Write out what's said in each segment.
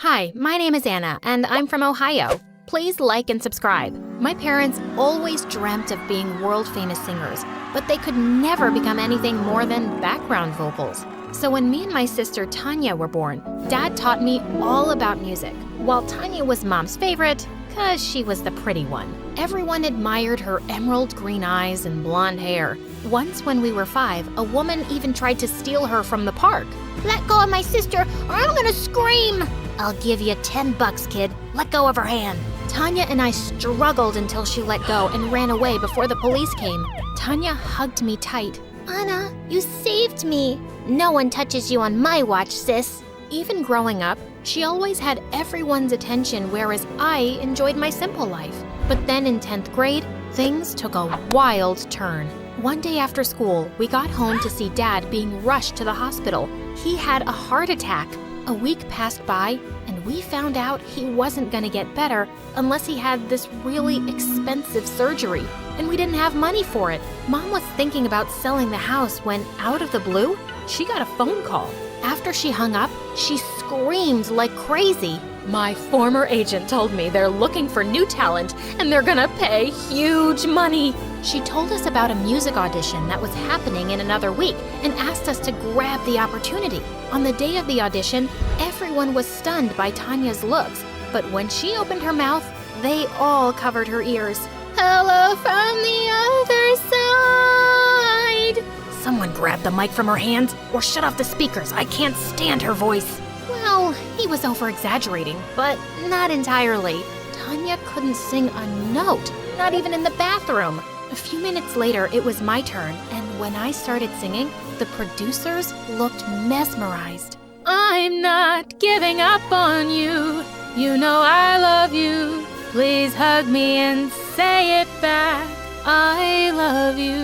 Hi, my name is Anna, and I'm from Ohio. Please like and subscribe. My parents always dreamt of being world-famous singers, but they could never become anything more than background vocals. So when me and my sister Tanya were born, Dad taught me all about music. While Tanya was Mom's favorite, 'cause she was the pretty one. Everyone admired her emerald green eyes and blonde hair. Once when we were 5, a woman even tried to steal her from the park. Let go of my sister or I'm gonna scream! I'll give you $10, kid. Let go of her hand. Tanya and I struggled until she let go and ran away before the police came. Tanya hugged me tight. Anna, you saved me. No one touches you on my watch, sis. Even growing up, she always had everyone's attention, whereas I enjoyed my simple life. But then in 10th grade, things took a wild turn. One day after school, we got home to see Dad being rushed to the hospital. He had a heart attack. A week passed by, and we found out he wasn't gonna get better unless he had this really expensive surgery, and we didn't have money for it. Mom was thinking about selling the house when, out of the blue, she got a phone call. After she hung up, she screamed like crazy. My former agent told me they're looking for new talent and they're gonna pay huge money. She told us about a music audition that was happening in another week and asked us to grab the opportunity. On the day of the audition, everyone was stunned by Tanya's looks, but when she opened her mouth, they all covered her ears. Hello from the other side. Someone grabbed the mic from her hands or shut off the speakers. I can't stand her voice. Well, he was over-exaggerating, but not entirely. Tanya couldn't sing a note, not even in the bathroom. A few minutes later, it was my turn, and when I started singing, the producers looked mesmerized. I'm not giving up on you. You know I love you. Please hug me and say it back. I love you.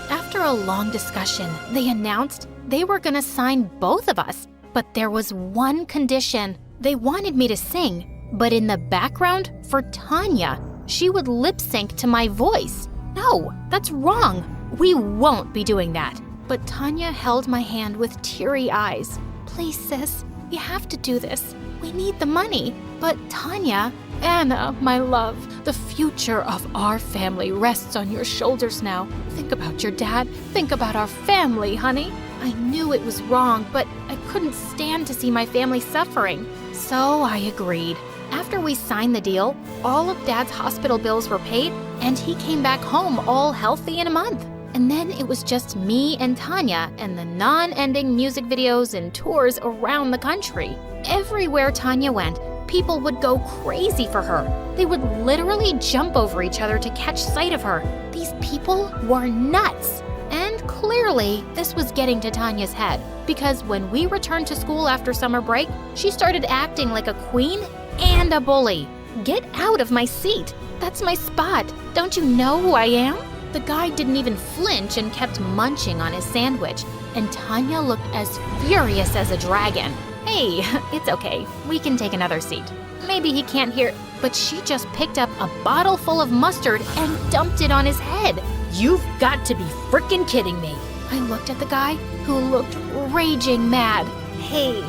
After a long discussion, they announced they were gonna sign both of us. But there was one condition. They wanted me to sing, but in the background, for Tanya, she would lip sync to my voice. No, that's wrong. We won't be doing that. But Tanya held my hand with teary eyes. Please, sis, you have to do this. We need the money. But Tanya, Anna, my love, the future of our family rests on your shoulders now. Think about your dad. Think about our family, honey. I knew it was wrong, but I couldn't stand to see my family suffering. So I agreed. After we signed the deal, all of Dad's hospital bills were paid, and he came back home all healthy in a month. And then it was just me and Tanya and the non-ending music videos and tours around the country. Everywhere Tanya went, people would go crazy for her. They would literally jump over each other to catch sight of her. These people were nuts. And clearly, this was getting to Tanya's head, because when we returned to school after summer break, she started acting like a queen and a bully. Get out of my seat. That's my spot. Don't you know who I am? The guy didn't even flinch and kept munching on his sandwich, and Tanya looked as furious as a dragon. Hey, it's okay. We can take another seat. Maybe he can't hear, but she just picked up a bottle full of mustard and dumped it on his head. You've got to be frickin' kidding me. I looked at the guy, who looked raging mad. Hey,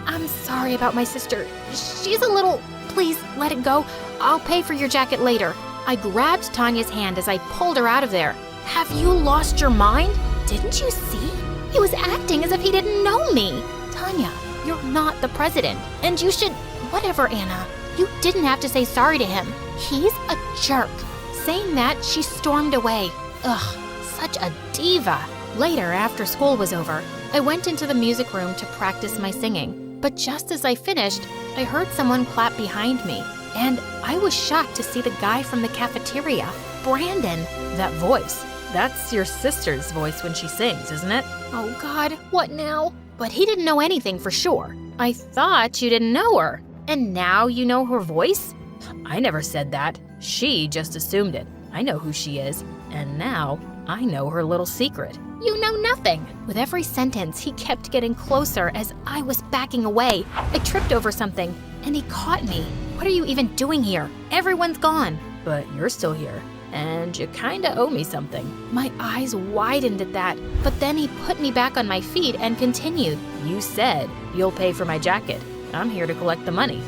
I'm sorry about my sister. She's a little... Please, let it go. I'll pay for your jacket later. I grabbed Tanya's hand as I pulled her out of there. Have you lost your mind? Didn't you see? He was acting as if he didn't know me. Tanya, you're not the president, and you should... Whatever, Anna. You didn't have to say sorry to him. He's a jerk. Saying that, she stormed away. Ugh, such a diva. Later, after school was over, I went into the music room to practice my singing. But just as I finished, I heard someone clap behind me, and I was shocked to see the guy from the cafeteria, Brandon. That voice, that's your sister's voice when she sings, isn't it? Oh God, what now? But he didn't know anything for sure. I thought you didn't know her, and now you know her voice? I never said that. She just assumed it. I know who she is, and now I know her little secret. You know nothing. With every sentence, he kept getting closer as I was backing away. I tripped over something, and he caught me. What are you even doing here? Everyone's gone. But you're still here, and you kinda owe me something. My eyes widened at that, but then he put me back on my feet and continued. You said you'll pay for my jacket, I'm here to collect the money.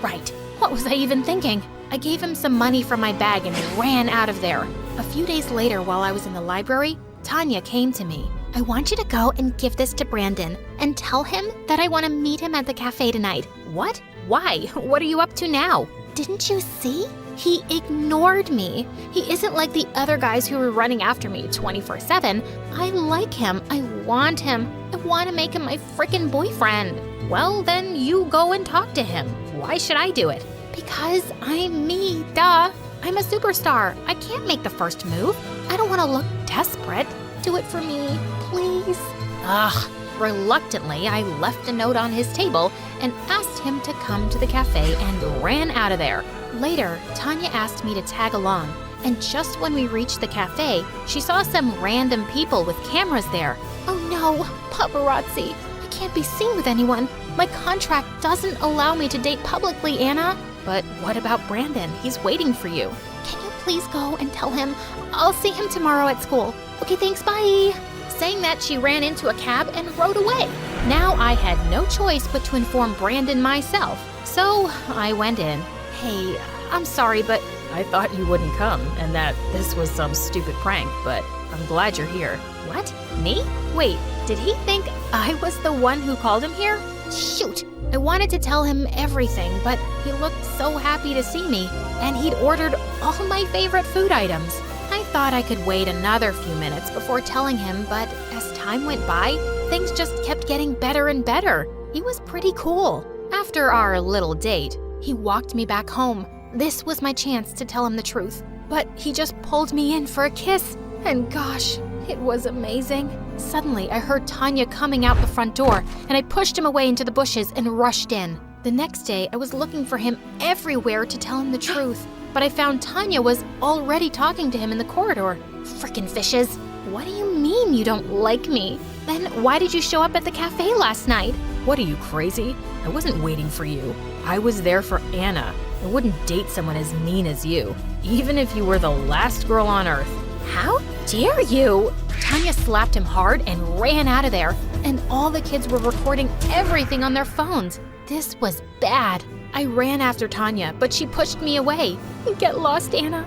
Right. What was I even thinking? I gave him some money from my bag and ran out of there. A few days later, while I was in the library, Tanya came to me. I want you to go and give this to Brandon and tell him that I want to meet him at the cafe tonight. What? Why? What are you up to now? Didn't you see? He ignored me. He isn't like the other guys who were running after me 24/7. I like him. I want him. I want to make him my frickin' boyfriend. Well, then you go and talk to him. Why should I do it? Because I'm me, duh. I'm a superstar. I can't make the first move. I don't want to look desperate. Do it for me, please. Ugh. Reluctantly, I left a note on his table and asked him to come to the cafe and ran out of there. Later, Tanya asked me to tag along, and just when we reached the cafe, she saw some random people with cameras there. Oh no, paparazzi. I can't be seen with anyone. My contract doesn't allow me to date publicly, Anna. But what about Brandon? He's waiting for you. Can you please go and tell him I'll see him tomorrow at school? Okay, thanks, bye. Saying that, she ran into a cab and rode away. Now I had no choice but to inform Brandon myself. So I went in. Hey, I'm sorry, but I thought you wouldn't come and that this was some stupid prank, but I'm glad you're here. What? Me? Wait, did he think I was the one who called him here? Shoot! I wanted to tell him everything, but he looked so happy to see me, and he'd ordered all my favorite food items. I thought I could wait another few minutes before telling him, but as time went by, things just kept getting better and better. He was pretty cool. After our little date, he walked me back home. This was my chance to tell him the truth, but he just pulled me in for a kiss, and gosh, it was amazing. Suddenly, I heard Tanya coming out the front door, and I pushed him away into the bushes and rushed in. The next day, I was looking for him everywhere to tell him the truth, but I found Tanya was already talking to him in the corridor. Frickin' fishes. What do you mean you don't like me? Then why did you show up at the cafe last night? What are you, crazy? I wasn't waiting for you. I was there for Anna. I wouldn't date someone as mean as you, even if you were the last girl on earth. How dare you? Tanya slapped him hard and ran out of there, and all the kids were recording everything on their phones. This was bad. I ran after Tanya, but she pushed me away. Get lost, Anna.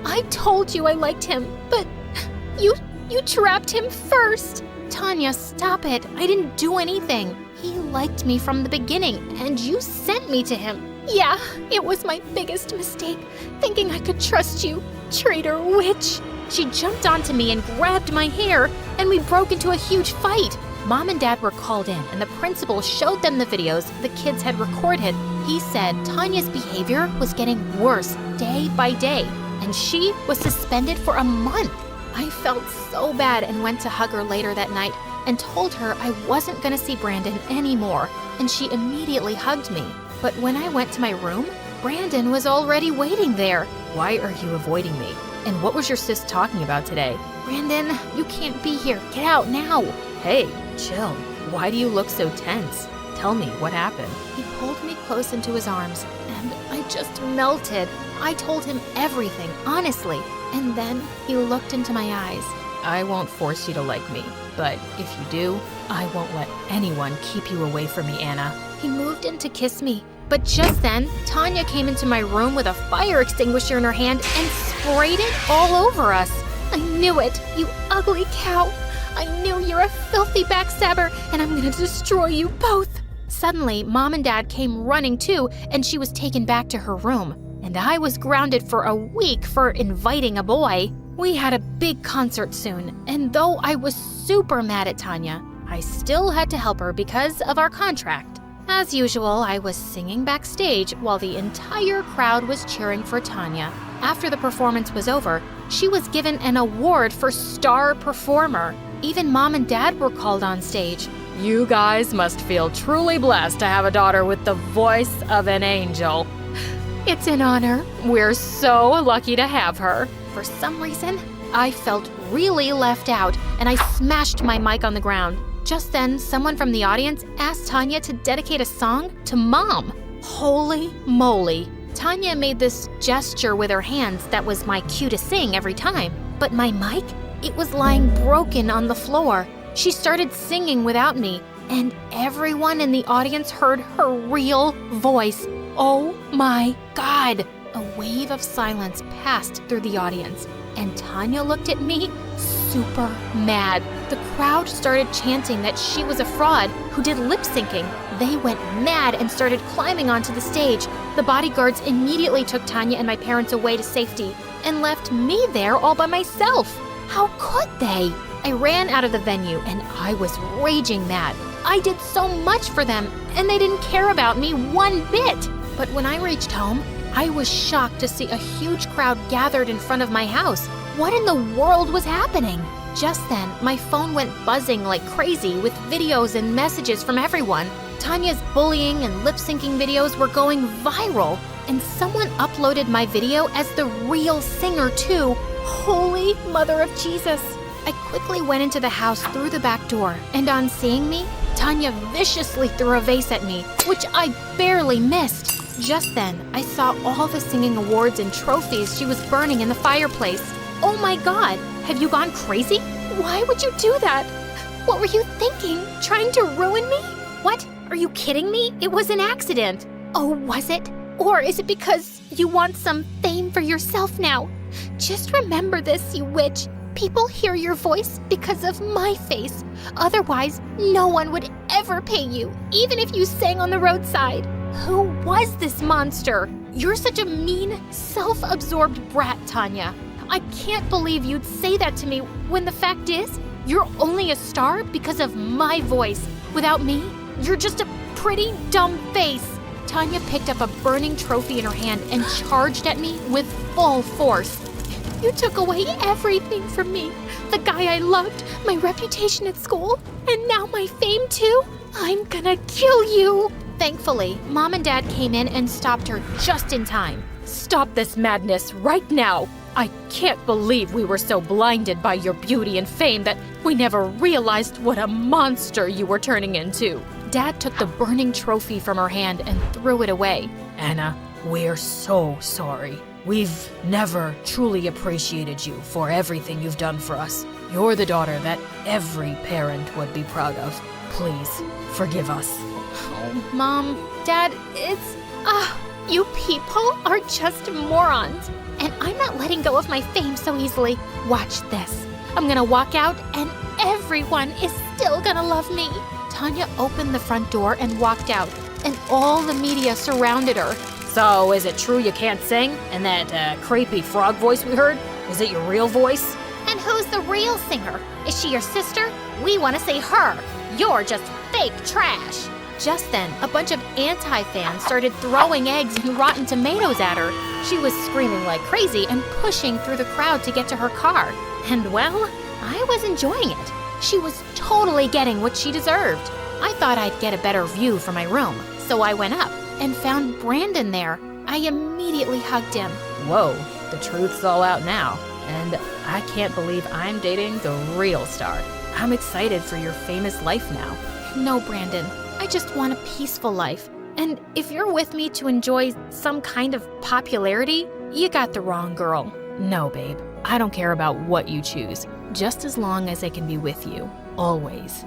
I told you I liked him, but you trapped him first. Tanya, stop it. I didn't do anything. He liked me from the beginning, and you sent me to him. Yeah, it was my biggest mistake, thinking I could trust you. Traitor witch. She jumped onto me and grabbed my hair, and we broke into a huge fight. Mom and Dad were called in, and the principal showed them the videos the kids had recorded. He said Tanya's behavior was getting worse day by day, and she was suspended for a month. I felt so bad and went to hug her later that night and told her I wasn't going to see Brandon anymore, and she immediately hugged me. But when I went to my room, Brandon was already waiting there. Why are you avoiding me? And what was your sis talking about today? Brandon, you can't be here. Get out now. Hey, chill. Why do you look so tense? Tell me, what happened? He pulled me close into his arms, and I just melted. I told him everything, honestly. And then he looked into my eyes. I won't force you to like me, but if you do, I won't let anyone keep you away from me, Anna. He moved in to kiss me, but just then, Tanya came into my room with a fire extinguisher in her hand and sprayed it all over us. I knew it, you ugly cow. I knew you're a filthy backstabber, and I'm gonna destroy you both. Suddenly, Mom and Dad came running too, and she was taken back to her room. And I was grounded for a week for inviting a boy. We had a big concert soon, and though I was super mad at Tanya, I still had to help her because of our contract. As usual, I was singing backstage while the entire crowd was cheering for Tanya. After the performance was over, she was given an award for star performer. Even Mom and Dad were called on stage. You guys must feel truly blessed to have a daughter with the voice of an angel. It's an honor. We're so lucky to have her. For some reason, I felt really left out, and I smashed my mic on the ground. Just then, someone from the audience asked Tanya to dedicate a song to Mom. Holy moly. Tanya made this gesture with her hands that was my cue to sing every time. But my mic? It was lying broken on the floor. She started singing without me, and everyone in the audience heard her real voice. Oh my God! A wave of silence passed through the audience, and Tanya looked at me super mad. The crowd started chanting that she was a fraud who did lip syncing. They went mad and started climbing onto the stage. The bodyguards immediately took Tanya and my parents away to safety and left me there all by myself. How could they? I ran out of the venue and I was raging mad. I did so much for them and they didn't care about me one bit. But when I reached home, I was shocked to see a huge crowd gathered in front of my house. What in the world was happening? Just then, my phone went buzzing like crazy with videos and messages from everyone. Tanya's bullying and lip-syncing videos were going viral, and someone uploaded my video as the real singer too. Holy Mother of Jesus! I quickly went into the house through the back door, and on seeing me, Tanya viciously threw a vase at me, which I barely missed. Just then, I saw all the singing awards and trophies she was burning in the fireplace. Oh my God, have you gone crazy? Why would you do that? What were you thinking? Trying to ruin me? What? Are you kidding me? It was an accident. Oh, was it? Or is it because you want some fame for yourself now? Just remember this, you witch. People hear your voice because of my face. Otherwise, no one would ever pay you, even if you sang on the roadside. Who was this monster? You're such a mean, self-absorbed brat, Tanya. I can't believe you'd say that to me when the fact is, you're only a star because of my voice. Without me, you're just a pretty dumb face. Tanya picked up a burning trophy in her hand and charged at me with full force. You took away everything from me. The guy I loved, my reputation at school, and now my fame too. I'm gonna kill you. Thankfully, Mom and Dad came in and stopped her just in time. Stop this madness right now. I can't believe we were so blinded by your beauty and fame that we never realized what a monster you were turning into. Dad took the burning trophy from her hand and threw it away. Anna, we're so sorry. We've never truly appreciated you for everything you've done for us. You're the daughter that every parent would be proud of. Please, forgive us. Oh, Mom, Dad, you people are just morons. And I'm not letting go of my fame so easily. Watch this. I'm gonna walk out and everyone is still gonna love me. Tanya opened the front door and walked out, and all the media surrounded her. So, is it true you can't sing? And that creepy frog voice we heard? Is it your real voice? And who's the real singer? Is she your sister? We want to see her. You're just fake trash. Just then, a bunch of anti-fans started throwing eggs and rotten tomatoes at her. She was screaming like crazy and pushing through the crowd to get to her car. And well, I was enjoying it. She was totally getting what she deserved. I thought I'd get a better view from my room, so I went up and found Brandon there. I immediately hugged him. Whoa, the truth's all out now. And I can't believe I'm dating the real star. I'm excited for your famous life now. No, Brandon. I just want a peaceful life. And if you're with me to enjoy some kind of popularity, you got the wrong girl. No, babe. I don't care about what you choose, just as long as I can be with you, always.